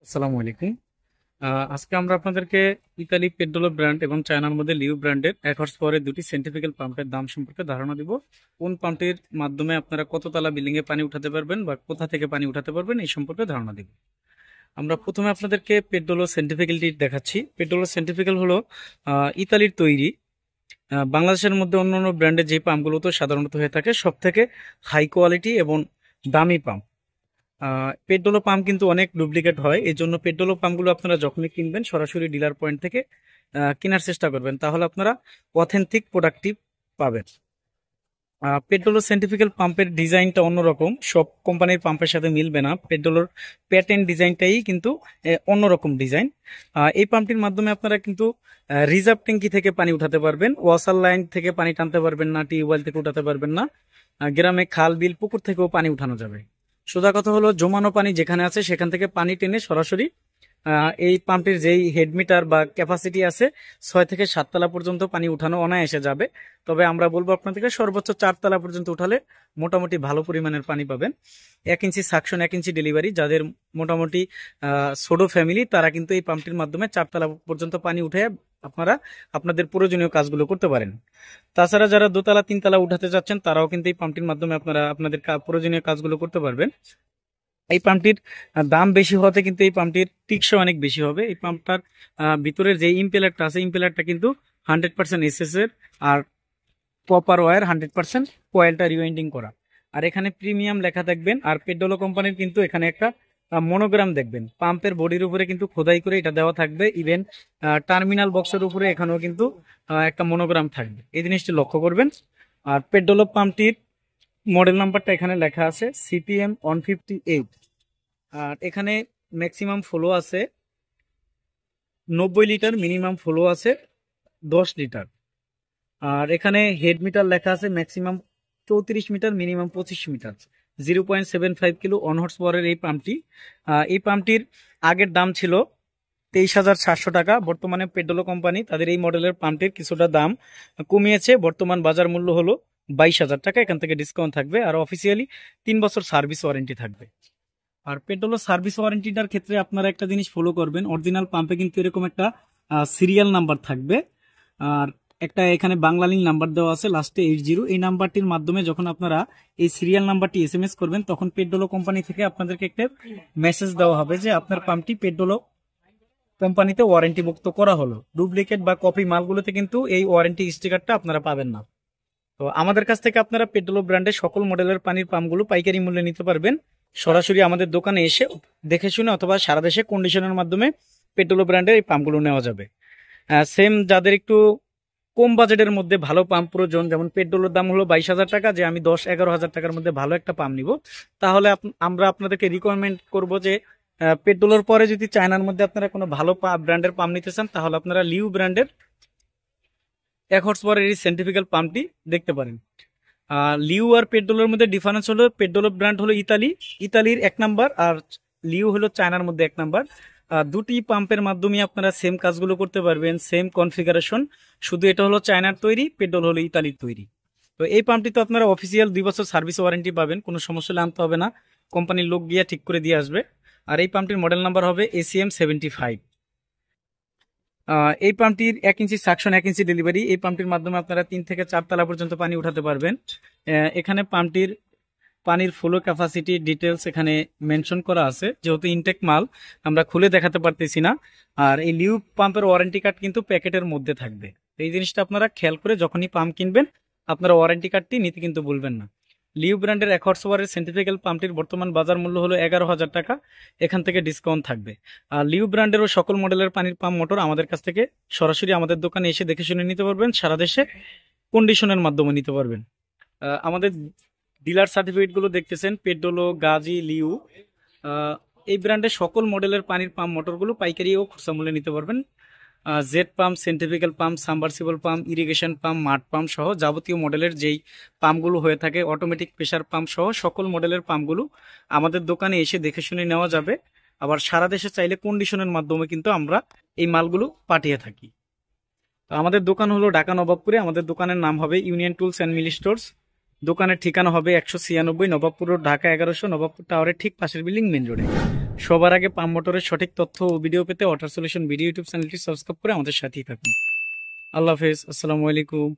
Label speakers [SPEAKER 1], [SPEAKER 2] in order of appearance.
[SPEAKER 1] আসসালামু আলাইকুম। আজকে আমরা আপনাদেরকে ইতালি পেট্রোলো ব্র্যান্ড এবং চায়নার মধ্যে লিউ ব্র্যান্ডের 1 হর্স পাওয়ারের দুটি সেন্ট্রিফিক্যাল পাম্পের দাম সম্পর্কে ধারণা দিব। কোন পাম্পটির মাধ্যমে আপনারা কততলা বিল্ডিং এ পানি উঠাতে পারবেন বা কোথা থেকে পানি উঠাতে পারবেন এই সম্পর্কে ধারণা দিব। আমরা প্রথমে আপনাদেরকে পেট্রোলো সেন্ট্রিফিক্যালটি দেখাচ্ছি। পেট্রোলো সেন্ট্রিফিক্যাল হলো ইতালির তৈরি। বাংলাদেশের মধ্যে অন্যান্য ব্র্যান্ডের যে পাম্পগুলো তো সাধারণত হয়ে থাকে সব থেকে হাই কোয়ালিটি এবং দামি পাম্প। পেট্রোল পাম্প কিন্তু অনেক ডুপ্লিকেট হয়, এই জন্য পেট্রোল পাম্পগুলো আপনারা যখনই কিনবেন সরাসরি ডিলার পয়েন্ট থেকে কেনার চেষ্টা করবেন, তাহলে আপনারা অথেন্টিক প্রোডাক্টটি পাবেন। পেট্রোল সাইন্টিফিক্যাল পাম্পের ডিজাইনটা অন্যরকম, সব কোম্পানির পাম্পের সাথে মিলবে না। পেট্রোলের প্যাটার্ন ডিজাইনটাই কিন্তু অন্যরকম ডিজাইন। এই পাম্পটির মাধ্যমে আপনারা কিন্তু রিজার্ভ ট্যাঙ্কি থেকে পানি উঠাতে পারবেন, ওয়াসার লাইন থেকে পানি টানতে পারবেন না, টিউবওয়েল থেকে উঠাতে পারবেন না। গ্রামে খাল বিল পুকুর থেকেও পানি উঠানো যাবে। সোজা কথা হলো, জমানো পানি যেখানে আছে সেখান থেকে পানি টেনে সরাসরি এই পাম্পটির যেই হেড মিটার বা ক্যাপাসিটি আছে 6 থেকে 7 তলা পর্যন্ত পানি উঠানো অনায়াসে যাবে। তবে আমরা বলবো আপনাদেরকে সর্বোচ্চ 4 তলা পর্যন্ত উঠালে মোটামুটি ভালো পরিমাণের পানি পাবেন। 1 ইঞ্চি সাকশন 1 ইঞ্চি ডেলিভারি, যাদের মোটামুটি ছোট ফ্যামিলি তারা কিন্তু এই পাম্পটির মাধ্যমে 4 তলা পর্যন্ত পানি উঠে আপনারা আপনাদের প্রয়োজনীয় কাজগুলো করতে পারেন। তাছাড়া যারা 2 তলা 3 তলা উঠাতে যাচ্ছেন তারাও কিন্তু এই পাম্পটির মাধ্যমে আপনারা আপনাদের প্রয়োজনীয় কাজগুলো করতে পারবেন। এই পাম্পটির দাম বেশি হতে কিন্তু এই পাম্পটির টিকসই অনেক বেশি হবে। এই পাম্পটার ভিতরের যে ইম্পেলারটা আছে, ইম্পেলারটা কিন্তু 100% এসএস এর, আর কপার ওয়্যার 100% কয়েলটা রিওয়াইন্ডিং করা। আর এখানে প্রিমিয়াম লেখা দেখবেন। আর পেড্রোলো কোম্পানির কিন্তু এখানে একটা মনোগ্রাম দেখবেন, পাম্পের বডির উপরে কিন্তু খোদাই করে এটা দেওয়া থাকবে। ইভেন টার্মিনাল বক্সের উপরে এখানেও কিন্তু একটা মনোগ্রাম থাকবে, এই জিনিসটি লক্ষ্য করবেন। আর পেড্রোলো পাম্পটির মডেল নাম্বারটা এখানে লেখা আছে সিপিএম 158। আর এখানে ম্যাক্সিমাম ফ্লো আছে 90 লিটার, মিনিমাম ফ্লো আছে 10 লিটার। আর এখানে হেড মিটার লেখা আছে maximum 34 meter, minimum 25 meter. 0.75 kilo 1 horse পাওয়ারের এই পাম্পটি। এই পাম্পটির আগের দাম ছিল 23,700 টাকা। বর্তমানে পেড্রোলো কোম্পানি তাদের এই মডেলের পাম্পটির কিছুটা দাম কমিয়েছে, বর্তমান বাজার মূল্য হলো 22,000 টাকা। এখান থেকে ডিসকাউন্ট থাকবে, আর অফিসিয়ালি 3 বছর সার্ভিস ওয়ারেন্টি থাকবে। আর পেট্রোলের সার্ভিস ওয়ারেন্টিটার ক্ষেত্রে আপনারা একটা জিনিস ফলো করবেন, অরিজিনাল পাম্পে কিন্তু এরকম একটা সিরিয়াল নাম্বার থাকবে, আর একটা এখানে বাংলা লিঙ্ক নাম্বার দেওয়া আছে লাস্টে 80। এই নাম্বারটির মাধ্যমে যখন আপনারা এই সিরিয়াল নাম্বারটি এসএমএস করবেন, তখন পেট্রোলো কোম্পানি থেকে আপনাদেরকে একটা মেসেজ দেওয়া হবে যে আপনার পাম্পটি পেট্রোলো কোম্পানিতে ওয়ারেন্টি মুক্ত করা হলো। ডুপ্লিকেট বা কপি মালগুলোতে কিন্তু এই ওয়ারেন্টি স্টিকারটা আপনারা পাবেন না। তো আমাদের কাছ থেকে আপনারা পেট্রোলো ব্র্যান্ডের সকল মডেলের পানির পাম্পগুলো পাইকারি মূল্যে নিতে পারবেন। সরাসরি আমাদের দোকানে এসে দেখে শুনে অথবা সারা দেশে কন্ডিশনের মাধ্যমে পেট্রোলো ব্র্যান্ডের এই পাম্পগুলো নেওয়া যাবে। সেম যাদের একটু কম বাজেটের মধ্যে ভালো পাম্প প্রয়োজন, যেমন পেট্রোলের দাম হলো 22,000 টাকা, যে আমি 10-11 হাজার টাকার মধ্যে ভালো একটা পাম্প নিব, তাহলে আমরা আপনাদেরকে রিকমেন্ড করব যে পেট্রোলের পরে যদি চায়নার মধ্যে আপনারা কোনো ভালো ব্র্যান্ডের পাম্প নিতে চান, তাহলে আপনারা লিউ ব্র্যান্ডের 1 হর্স পাওয়ারের এই সেন্ট্রিফিক্যাল পাম্পটি দেখতে পারেন। লিউ আর পেট্রোলের মধ্যে ডিফারেন্স হলো, পেট্রোলের ব্র্যান্ড হলো ইতালির 1 নাম্বার, আর লিউ হলো চায়নার মধ্যে 1 নাম্বার। দুটি পাম্পের মাধ্যমে আপনারা সেম কাজগুলো করতে পারবেন, সেম কনফিগারেশন, শুধু এটা হলো চায়নার তৈরি, পেট্রোল হলো ইতালির তৈরি। তো এই পাম্পটি তো আপনারা অফিসিয়াল 2 বছর সার্ভিস ওয়ারেন্টি পাবেন, কোনো সমস্যা হলে আনতে হবে না, কোম্পানির লোক গিয়ে ঠিক করে দিয়ে আসবে। আর এই পাম্পটির মডেল নাম্বার হবে ACM 75। এই পাম্পটির 1 ইঞ্চি সাকশন 1 ইঞ্চি ডেলিভারি। এই পাম্পটির মাধ্যমে আপনারা 3 থেকে 4 তলা পর্যন্ত পানি উঠাতে পারবেন। এখানে পাম্পটির পানির ফ্লো ক্যাপাসিটি ডিটেলস এখানে মেনশন করা আছে, যেহেতু ইনটেক মাল আমরা খুলে দেখাতে পারতেছি না। আর এই লিউ পাম্পের ওয়ারেন্টি কার্ড কিন্তু প্যাকেটের মধ্যে থাকবে, এই জিনিসটা আপনারা খেয়াল করে যখনই পাম্প কিনবেন আপনারা ওয়ারেন্টি কার্ডটি নিতে কিন্তু ভুলবেন না। লিউ ব্র্যান্ডের 1 হর্স পাওয়ারের সেন্ট্রিফিক্যাল পাম্পটির বর্তমান বাজার মূল্য হলো 11,000 টাকা, এখান থেকে ডিসকাউন্ট থাকবে। আর লিউ ব্র্যান্ডেরও সকল মডেলের পানির পাম্প মোটর আমাদের কাছ থেকে সরাসরি আমাদের দোকানে এসে দেখে শুনে নিতে পারবেন, সারা দেশে কন্ডিশনের মাধ্যমে নিতে পারবেন। আমাদের ডিলার সার্টিফিকেট গুলো দেখতেছেন, পেড্রোলো, গাজি, লিউ, এই ব্র্যান্ডের সকল মডেলের পানির পাম্প মোটরগুলো পাইকারি ও খুচরা মূল্যে নিতে পারবেন। Jet pump, centrifugal pump, submersible pump, irrigation pump, mud pump সহ যাবতীয় মডেলের যেই পাম্পগুলো হয়ে থাকে, অটোমেটিক প্রেসার পাম্প সহ সকল মডেলের পাম্পগুলো আমাদের দোকানে এসে দেখে শুনে নেওয়া যাবে। আবার সারা দেশে চাইলে কন্ডিশনের মাধ্যমে কিন্তু আমরা এই মালগুলো পাঠিয়ে থাকি। তো আমাদের দোকান হলো ঢাকা নবাবপুরে, আমাদের দোকানের নাম হবে union tools and Mili stores. দোকানের ঠিকানা হবে 196 নবাবপুর রোড, ঢাকা 1100, নবাবপুর টাওয়ারের ঠিক পাশের বিল্ডিং, মেন রোডে। সবার আগে পাম্প মোটরের সঠিক তথ্য ও ভিডিও পেতে ওয়াটার সলিউশন ভিডিও ইউটিউব চ্যানেলটি সাবস্ক্রাইব করে আমাদের সাথেই থাকুন। আল্লাহ হাফেজ, আসসালামু আলাইকুম।